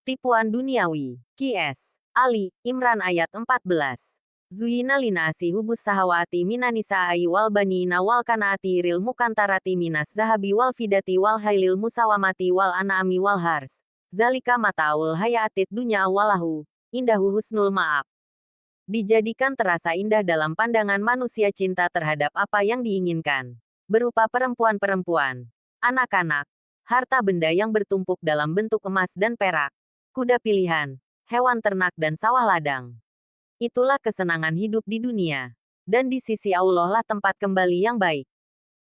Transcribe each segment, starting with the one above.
Tipuan duniawi. Qs. Ali, Imran ayat 14. Zuyina linasi hubus sahawati minanisa ai wal banina wal kanaati ril mukantarati minas zahabi wal fidati wal hailil musawamati wal anami wal hars. Zalika mataul hayatid dunya walahu, indahu husnul ma'ab. Dijadikan terasa indah dalam pandangan manusia cinta terhadap apa yang diinginkan. Berupa perempuan-perempuan, anak-anak, harta benda yang bertumpuk dalam bentuk emas dan perak, kuda pilihan, hewan ternak dan sawah ladang. Itulah kesenangan hidup di dunia. Dan di sisi Allah lah tempat kembali yang baik.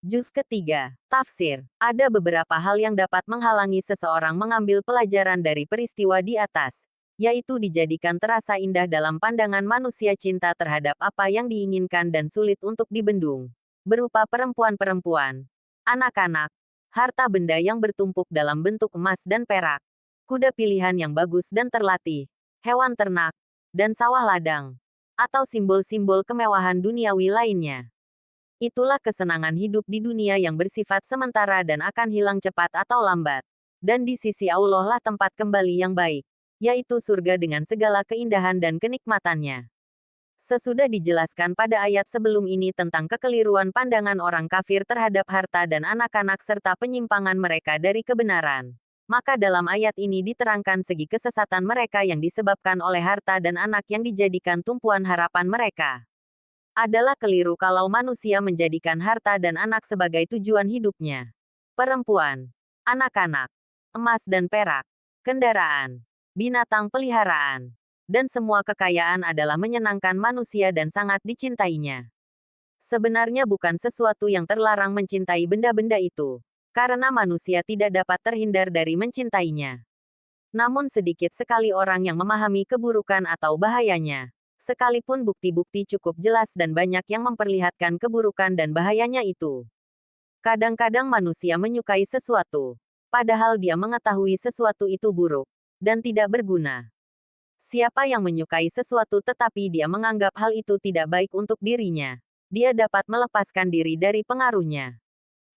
Juz ketiga. Tafsir. Ada beberapa hal yang dapat menghalangi seseorang mengambil pelajaran dari peristiwa di atas, yaitu dijadikan terasa indah dalam pandangan manusia cinta terhadap apa yang diinginkan dan sulit untuk dibendung. Berupa perempuan-perempuan, anak-anak, harta benda yang bertumpuk dalam bentuk emas dan perak, kuda pilihan yang bagus dan terlatih, hewan ternak, dan sawah ladang, atau simbol-simbol kemewahan duniawi lainnya. Itulah kesenangan hidup di dunia yang bersifat sementara dan akan hilang cepat atau lambat. Dan di sisi Allah lah tempat kembali yang baik, yaitu surga dengan segala keindahan dan kenikmatannya. Sesudah dijelaskan pada ayat sebelum ini tentang kekeliruan pandangan orang kafir terhadap harta dan anak-anak serta penyimpangan mereka dari kebenaran, maka dalam ayat ini diterangkan segi kesesatan mereka yang disebabkan oleh harta dan anak yang dijadikan tumpuan harapan mereka. Adalah keliru kalau manusia menjadikan harta dan anak sebagai tujuan hidupnya. Perempuan, anak-anak, emas dan perak, kendaraan, binatang peliharaan, dan semua kekayaan adalah menyenangkan manusia dan sangat dicintainya. Sebenarnya bukan sesuatu yang terlarang mencintai benda-benda itu, karena manusia tidak dapat terhindar dari mencintainya. Namun sedikit sekali orang yang memahami keburukan atau bahayanya. Sekalipun bukti-bukti cukup jelas dan banyak yang memperlihatkan keburukan dan bahayanya itu. Kadang-kadang manusia menyukai sesuatu, padahal dia mengetahui sesuatu itu buruk dan tidak berguna. Siapa yang menyukai sesuatu tetapi dia menganggap hal itu tidak baik untuk dirinya, dia dapat melepaskan diri dari pengaruhnya.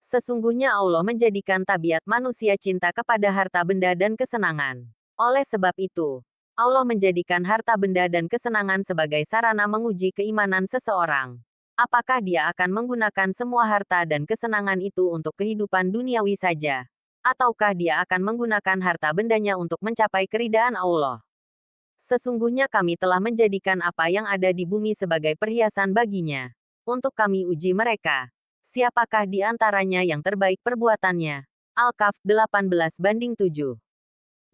Sesungguhnya Allah menjadikan tabiat manusia cinta kepada harta benda dan kesenangan. Oleh sebab itu, Allah menjadikan harta benda dan kesenangan sebagai sarana menguji keimanan seseorang. Apakah dia akan menggunakan semua harta dan kesenangan itu untuk kehidupan duniawi saja? Ataukah dia akan menggunakan harta bendanya untuk mencapai keridaan Allah? Sesungguhnya kami telah menjadikan apa yang ada di bumi sebagai perhiasan baginya. Untuk kami uji mereka. Siapakah di antaranya yang terbaik perbuatannya? Al-Kahf 18:7.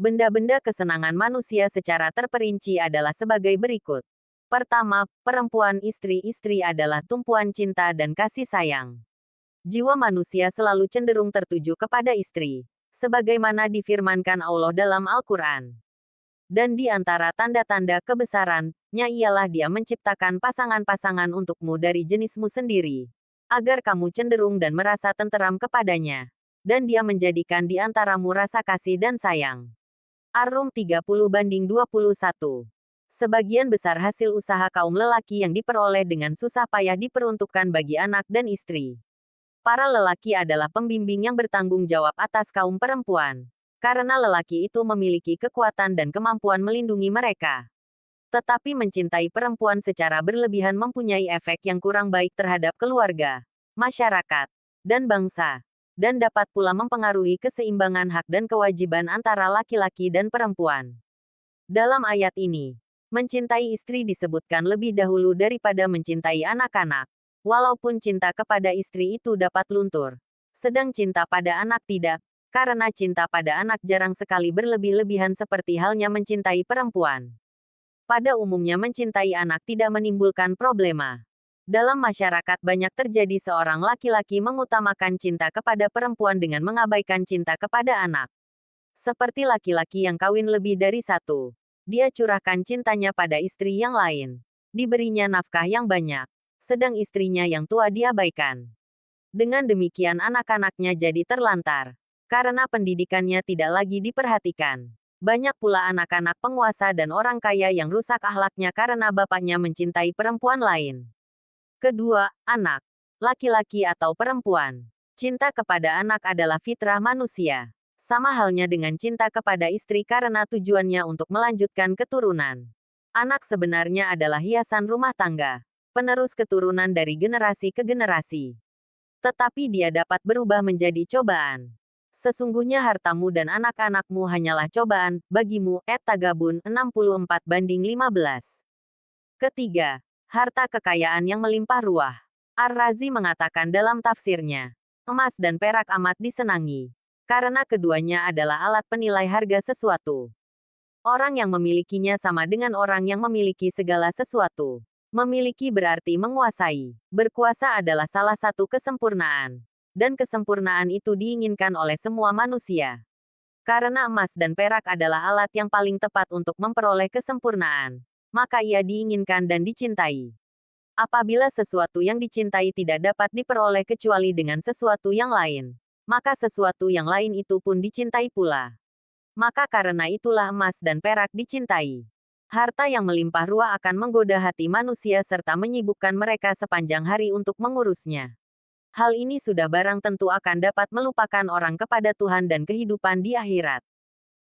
Benda-benda kesenangan manusia secara terperinci adalah sebagai berikut. Pertama, perempuan istri-istri adalah tumpuan cinta dan kasih sayang. Jiwa manusia selalu cenderung tertuju kepada istri, sebagaimana difirmankan Allah dalam Al-Quran. Dan di antara tanda-tanda kebesarannya ialah Dia menciptakan pasangan-pasangan untukmu dari jenismu sendiri, agar kamu cenderung dan merasa tenteram kepadanya. Dan Dia menjadikan di antaramu rasa kasih dan sayang. Ar-Rum 30:21. Sebagian besar hasil usaha kaum lelaki yang diperoleh dengan susah payah diperuntukkan bagi anak dan istri. Para lelaki adalah pembimbing yang bertanggung jawab atas kaum perempuan, karena lelaki itu memiliki kekuatan dan kemampuan melindungi mereka. Tetapi mencintai perempuan secara berlebihan mempunyai efek yang kurang baik terhadap keluarga, masyarakat, dan bangsa, dan dapat pula mempengaruhi keseimbangan hak dan kewajiban antara laki-laki dan perempuan. Dalam ayat ini, mencintai istri disebutkan lebih dahulu daripada mencintai anak-anak, walaupun cinta kepada istri itu dapat luntur, sedang cinta pada anak tidak, karena cinta pada anak jarang sekali berlebih-lebihan seperti halnya mencintai perempuan. Pada umumnya mencintai anak tidak menimbulkan problema. Dalam masyarakat banyak terjadi seorang laki-laki mengutamakan cinta kepada perempuan dengan mengabaikan cinta kepada anak. Seperti laki-laki yang kawin lebih dari satu. Dia curahkan cintanya pada istri yang lain. Diberinya nafkah yang banyak. Sedang istrinya yang tua diabaikan. Dengan demikian anak-anaknya jadi terlantar. Karena pendidikannya tidak lagi diperhatikan. Banyak pula anak-anak penguasa dan orang kaya yang rusak akhlaknya karena bapaknya mencintai perempuan lain. Kedua, anak. Laki-laki atau perempuan. Cinta kepada anak adalah fitrah manusia. Sama halnya dengan cinta kepada istri karena tujuannya untuk melanjutkan keturunan. Anak sebenarnya adalah hiasan rumah tangga, penerus keturunan dari generasi ke generasi. Tetapi dia dapat berubah menjadi cobaan. Sesungguhnya hartamu dan anak-anakmu hanyalah cobaan bagimu. Tagabun 64:15. Ketiga, harta kekayaan yang melimpah ruah. Ar-Razi mengatakan dalam tafsirnya, emas dan perak amat disenangi, karena keduanya adalah alat penilai harga sesuatu. Orang yang memilikinya sama dengan orang yang memiliki segala sesuatu. Memiliki berarti menguasai. Berkuasa adalah salah satu kesempurnaan. Dan kesempurnaan itu diinginkan oleh semua manusia. Karena emas dan perak adalah alat yang paling tepat untuk memperoleh kesempurnaan, maka ia diinginkan dan dicintai. Apabila sesuatu yang dicintai tidak dapat diperoleh kecuali dengan sesuatu yang lain, maka sesuatu yang lain itu pun dicintai pula. Maka karena itulah emas dan perak dicintai. Harta yang melimpah ruah akan menggoda hati manusia serta menyibukkan mereka sepanjang hari untuk mengurusnya. Hal ini sudah barang tentu akan dapat melupakan orang kepada Tuhan dan kehidupan di akhirat.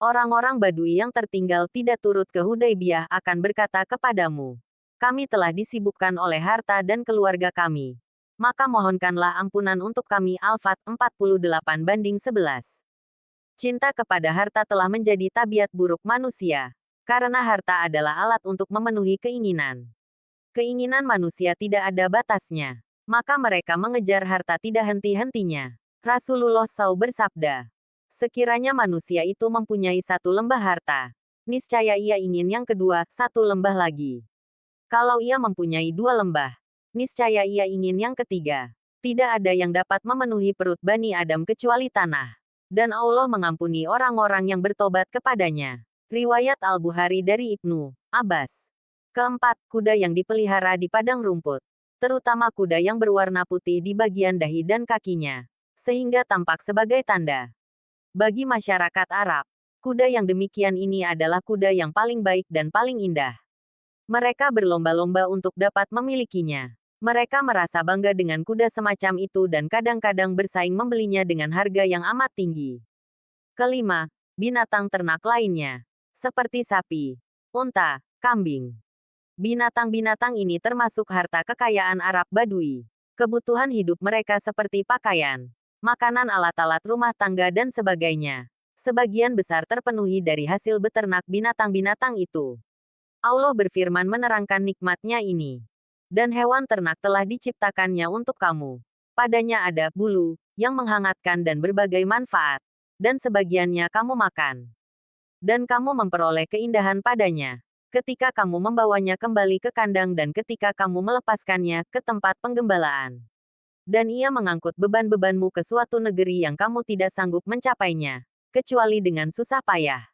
Orang-orang Badui yang tertinggal tidak turut ke Hudaibiyah akan berkata kepadamu, kami telah disibukkan oleh harta dan keluarga kami. Maka mohonkanlah ampunan untuk kami. Al-Fat 48:11. Cinta kepada harta telah menjadi tabiat buruk manusia. Karena harta adalah alat untuk memenuhi keinginan. Keinginan manusia tidak ada batasnya. Maka mereka mengejar harta tidak henti-hentinya. Rasulullah SAW bersabda, sekiranya manusia itu mempunyai satu lembah harta, niscaya ia ingin yang kedua, satu lembah lagi. Kalau ia mempunyai dua lembah, niscaya ia ingin yang ketiga. Tidak ada yang dapat memenuhi perut Bani Adam kecuali tanah. Dan Allah mengampuni orang-orang yang bertobat kepadanya. Riwayat Al-Bukhari dari Ibnu Abbas. Keempat, kuda yang dipelihara di padang rumput. Terutama kuda yang berwarna putih di bagian dahi dan kakinya. Sehingga tampak sebagai tanda. Bagi masyarakat Arab, kuda yang demikian ini adalah kuda yang paling baik dan paling indah. Mereka berlomba-lomba untuk dapat memilikinya. Mereka merasa bangga dengan kuda semacam itu dan kadang-kadang bersaing membelinya dengan harga yang amat tinggi. Kelima, binatang ternak lainnya. Seperti sapi, unta, kambing. Binatang-binatang ini termasuk harta kekayaan Arab Badui. Kebutuhan hidup mereka seperti pakaian, makanan, alat-alat rumah tangga dan sebagainya. Sebagian besar terpenuhi dari hasil beternak binatang-binatang itu. Allah berfirman menerangkan nikmatnya ini. Dan hewan ternak telah diciptakannya untuk kamu. Padanya ada bulu, yang menghangatkan dan berbagai manfaat. Dan sebagiannya kamu makan. Dan kamu memperoleh keindahan padanya. Ketika kamu membawanya kembali ke kandang dan ketika kamu melepaskannya ke tempat penggembalaan. Dan ia mengangkut beban-bebanmu ke suatu negeri yang kamu tidak sanggup mencapainya. Kecuali dengan susah payah.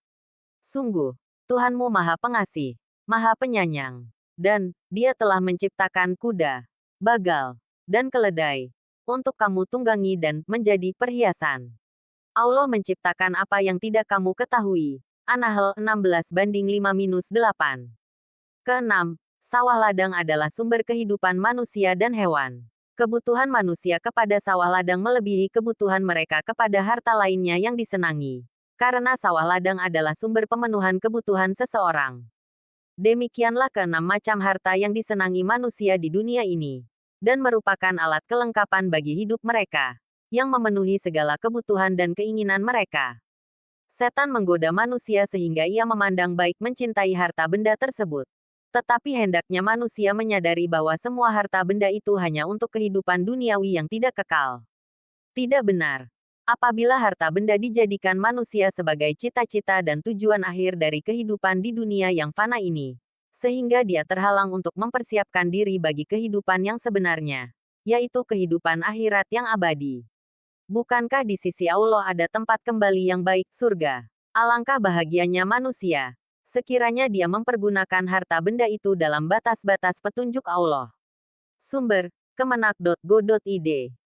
Sungguh, Tuhanmu Maha Pengasih, Maha Penyayang. Dan, Dia telah menciptakan kuda, bagal, dan keledai. Untuk kamu tunggangi dan menjadi perhiasan. Allah menciptakan apa yang tidak kamu ketahui. An-Nahl 16:5-8. Keenam, sawah ladang adalah sumber kehidupan manusia dan hewan. Kebutuhan manusia kepada sawah ladang melebihi kebutuhan mereka kepada harta lainnya yang disenangi. Karena sawah ladang adalah sumber pemenuhan kebutuhan seseorang. Demikianlah keenam macam harta yang disenangi manusia di dunia ini. Dan merupakan alat kelengkapan bagi hidup mereka. Yang memenuhi segala kebutuhan dan keinginan mereka. Setan menggoda manusia sehingga ia memandang baik mencintai harta benda tersebut. Tetapi hendaknya manusia menyadari bahwa semua harta benda itu hanya untuk kehidupan duniawi yang tidak kekal. Tidak benar. Apabila harta benda dijadikan manusia sebagai cita-cita dan tujuan akhir dari kehidupan di dunia yang fana ini, sehingga dia terhalang untuk mempersiapkan diri bagi kehidupan yang sebenarnya, yaitu kehidupan akhirat yang abadi. Bukankah di sisi Allah ada tempat kembali yang baik, surga? Alangkah bahagianya manusia, sekiranya dia mempergunakan harta benda itu dalam batas-batas petunjuk Allah. Sumber, kemenak.go.id